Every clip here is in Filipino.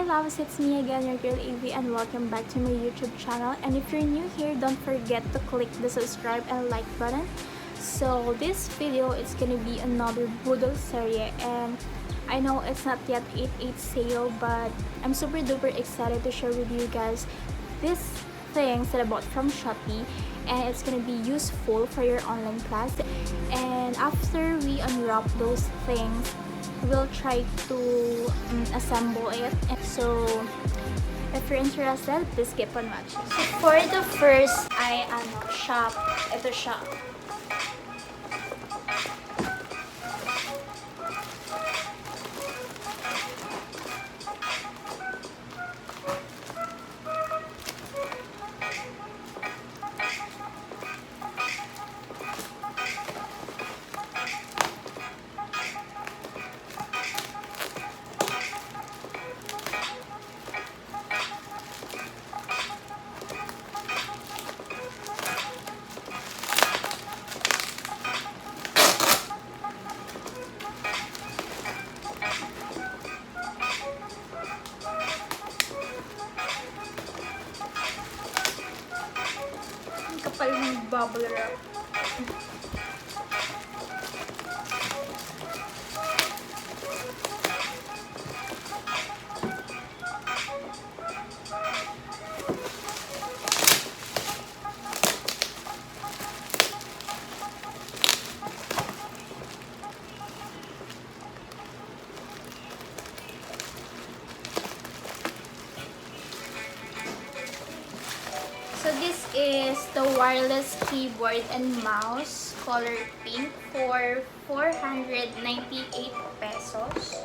loves, it's me again, your girl Eivy, and welcome back to my YouTube channel. And if you're new here, don't forget to click the subscribe and like button. So this video is gonna be another Budol serie, and I know it's not yet 8/8 sale, but I'm super duper excited to share with you guys these things that I bought from Shopee, and it's gonna be useful for your online class. And after we unwrap those things, we'll try to assemble it. And so if you're interested, please keep on watching. So for the first shop, ito siya. Kapal ng bubble wrap. So this is the wireless keyboard and mouse, color pink, for 498 pesos.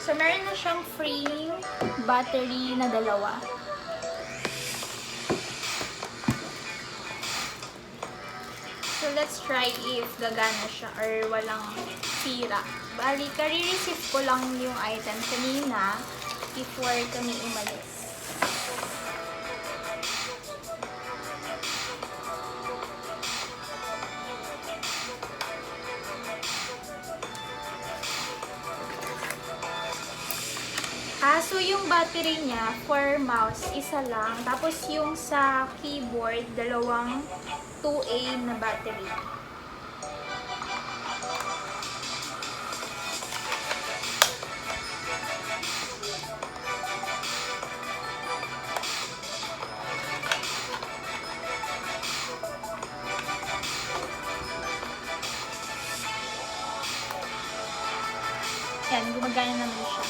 So meron na siyang free battery na dalawa. So let's try if gagana siya or walang sira. Bali, kare-receive ko lang yung item kanina before kami umalis. So yung battery niya for mouse, isa lang. Tapos yung sa keyboard, dalawang 2A na battery. Yan, gumagana naman siya.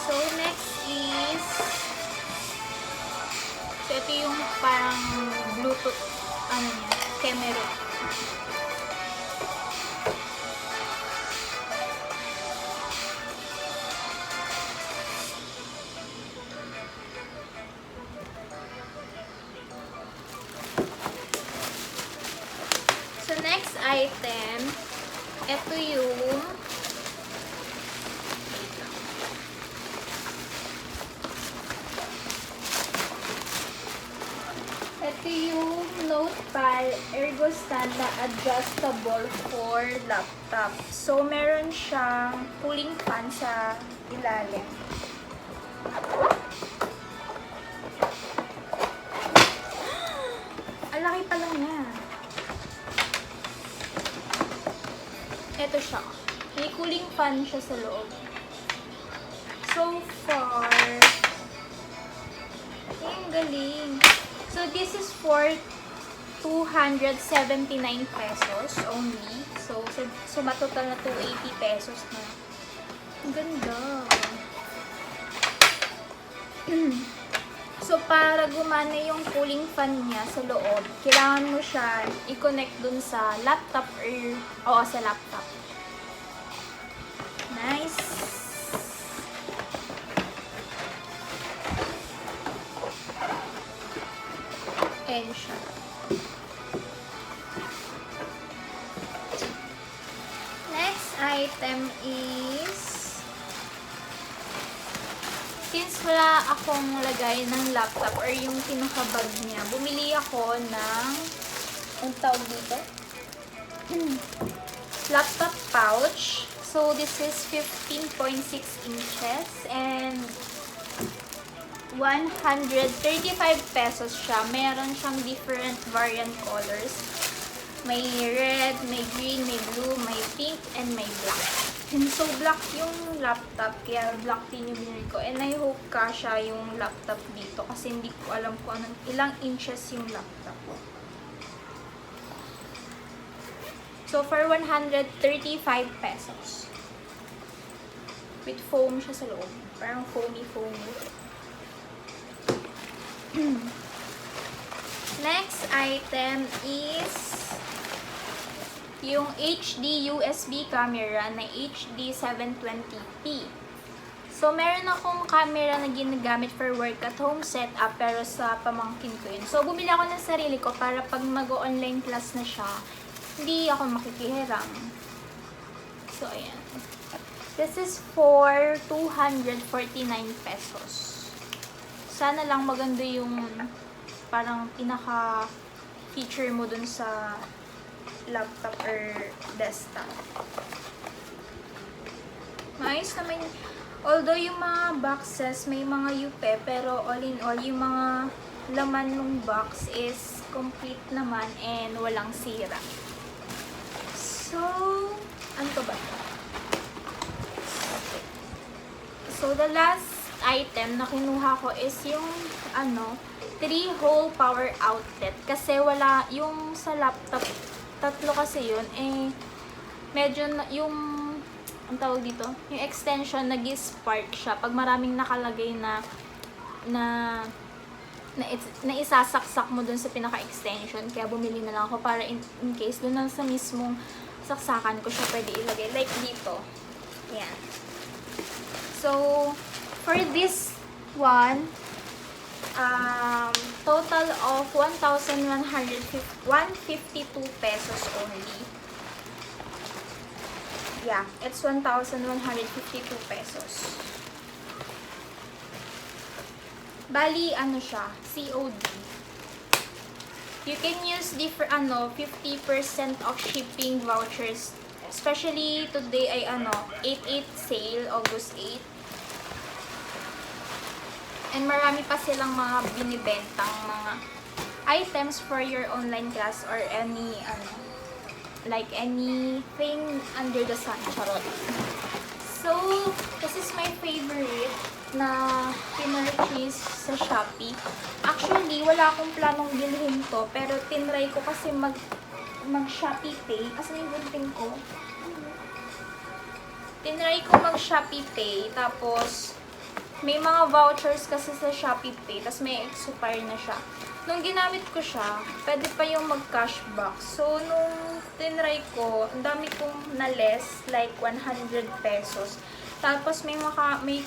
So, next is, so ito yung parang Bluetooth, camera. So, next item, ito yung Notepad Ergo Stand na adjustable for laptop. So, meron siyang cooling fan sa ilalim. Ang laki pala niya. Ito siya. May cooling fan siya sa loob. So far, ang galing. So, this is for 279 pesos only. So matotal na 280 pesos na. Ang ganda. So, para gumana yung cooling fan niya sa loob, kailangan mo siya i-connect dun sa laptop or sa laptop. Nice. Ayan siya. Next item is since wala akong lagay ng laptop or yung pinaka-bag niya, bumili ako ng, ang tawag dito? Laptop pouch. So, this is 15.6 inches and 135 pesos siya. Meron siyang different variant colors. May red, may green, may blue, may pink, and may black. And so, black yung laptop, kaya black din yung binili ko. And I hope kasha yung laptop dito kasi hindi ko alam kung anong, ilang inches yung laptop. So, for 135 pesos. With foam siya sa loob. Parang foamy. Next item is yung HD USB camera na HD 720p. So, meron akong camera na ginagamit for work at home setup pero sa pamangkin ko yun. So, bumili ako ng sarili ko para pag mag-online class na siya, hindi ako makikihiram. So, ayan. This is for 249 pesos. Sana lang maganda yung parang pinaka-feature mo dun sa laptop or desktop. Maayos naman. Although yung mga boxes may mga yupe, pero all in all, yung mga laman ng box is complete naman and walang sira. So, ano to ba? So, the last item na kinuha ko is yung 3-hole power outlet. Kasi wala, yung sa laptop, tatlo kasi yun, eh, medyo yung, ang tawag dito, yung extension, nag-spark siya. Pag maraming nakalagay na isasaksak mo dun sa pinaka-extension. Kaya bumili na lang ako para in case dun lang sa mismong saksakan ko siya pwede ilagay. Like dito. Yan. So, for this one, total of 1,152 pesos only. Yeah, it's 1,152 pesos. Bali, ano siya, COD. You can use different, 50% of shipping vouchers. Especially today ay 8/8 sale, August 8. And marami pa silang mga binibentang mga items for your online class or any, like anything under the sun. Charot. So, this is my favorite na pinurchase sa Shopee. Actually, wala akong planong bilhin to, pero tinry ko kasi mag-Shopee Pay. Asan yung gunting ko? Tinry ko mag-Shopee Pay, tapos may mga vouchers kasi sa Shopee Pay, tapos may expire na siya. Nung ginamit ko siya, pwede pa yung mag-cashback. So, nung tinry ko, ang dami kong na-less, like 100 pesos. Tapos, may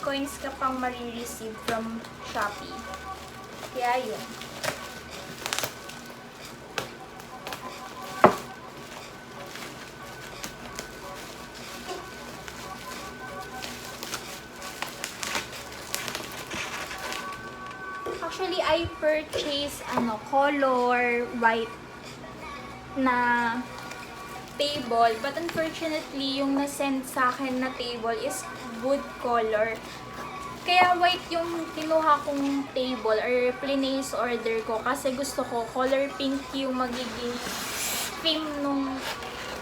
coins ka pang marireceive from Shopee. Kaya yun. Actually, I purchased color white na table, but unfortunately, yung na-send sa akin na table is wood color. Kaya white yung kinuha kong table or place order ko kasi gusto ko color pink yung magiging theme nung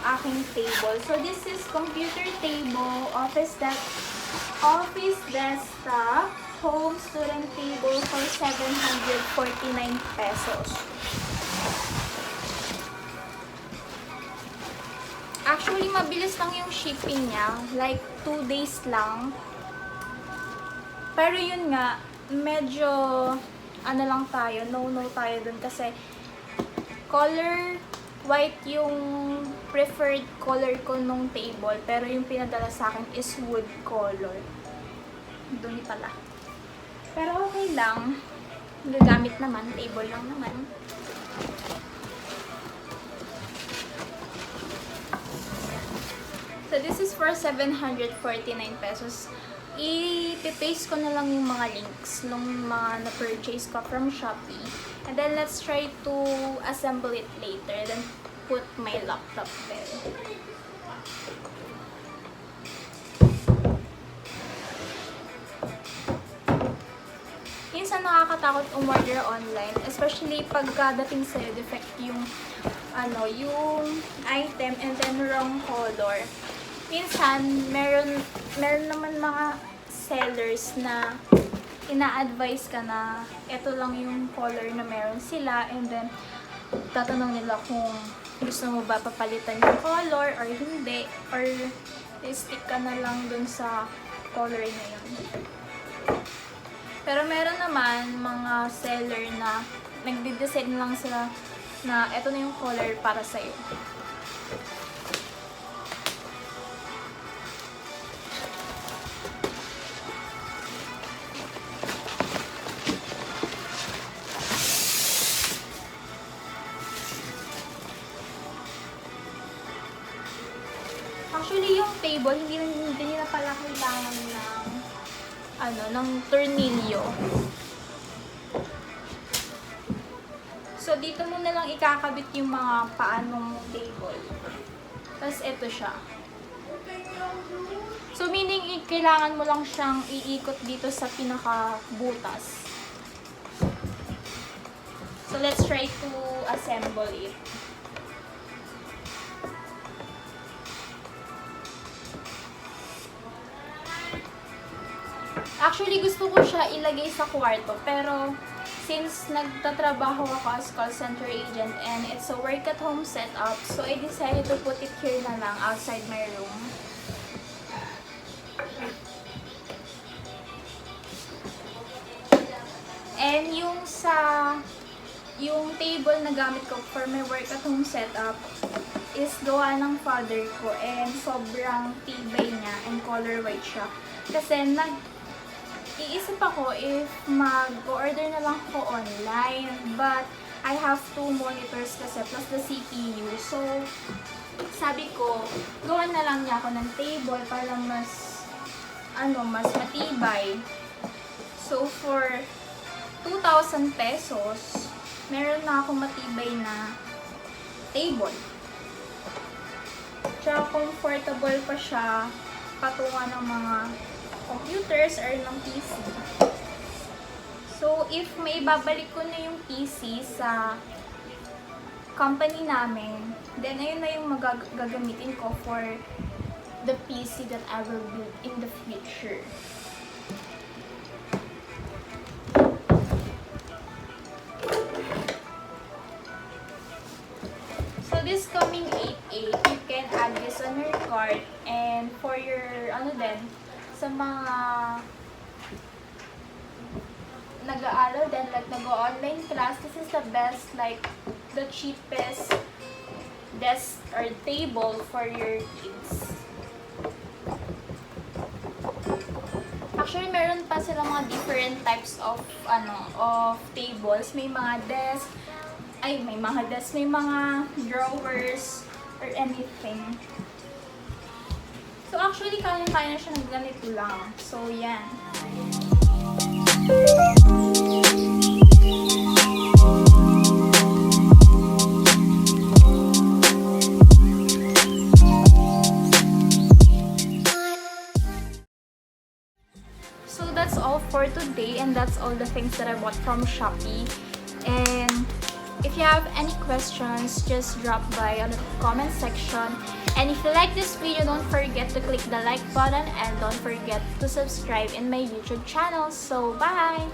aking table. So, this is computer table, office desktop, home student table for 749 pesos. Actually, mabilis lang yung shipping niya. Like, 2 days lang. Pero yun nga, medyo, lang tayo, no tayo dun kasi color white yung preferred color ko nung table. Pero yung pinadala sa akin is wood color. Dun pala. Pero okay lang. Gagamit naman. Table lang naman. So, this is for 749 pesos. i-paste ko na lang yung mga links nung mga na-purchase ko from Shopee. And then, let's try to assemble it later. Then, put my laptop there. Minsan nakakatakot umorder online, especially pagkadating sa'yo defect yung yung item and then wrong color. Minsan meron naman mga sellers na ina-advise ka na ito lang yung color na meron sila, and then tatanong nila kung gusto mo ba papalitan yung color or hindi, or stick ka na lang dun sa color na yun. Pero meron naman mga seller na nagde-decide lang sila na ito na yung color para sa'yo. Actually, yung table, hindi na pala kailangan ng tornilyo. So, dito mo na lang ikakabit yung mga paanong table. Tapos, ito siya. So, meaning, kailangan mo lang siyang iikot dito sa pinaka-butas. So, let's try to assemble it. Actually, gusto ko siya ilagay sa kwarto, pero since nagtatrabaho ako as call center agent and it's a work at home setup, so I decided to put it here na lang outside my room. And yung table na gamit ko for my work at home setup is gawa ng father ko, and sobrang tibay niya and color white siya. Kasi iisip ako if mag-order na lang ako online, but I have 2 monitors kasi plus the CPU. So, sabi ko, gawan na lang niya ako ng table para mas matibay. So, for 2,000 pesos, meron na akong matibay na table. Tsaka comfortable pa siya patungan ng mga computers or ng PC. So, if may babalik ko na yung PC sa company namin, then ayun na yung gagamitin ko for the PC that I will build in the future. So, this coming 8/8, you can add this on your cart, and for your sa mga nag-aaral din, like nag-online class, this is the best, like the cheapest desk or table for your kids. Actually, meron pa sila mga different types of tables. May mga desk, may mga drawers or anything. So, actually, kaya-kaya na siya ng ganito lang. So, yan. So, that's all for today, and that's all the things that I bought from Shopee. And if you have any questions, just drop by on the comment section. And if you like this video, don't forget to click the like button and don't forget to subscribe in my YouTube channel. So, bye!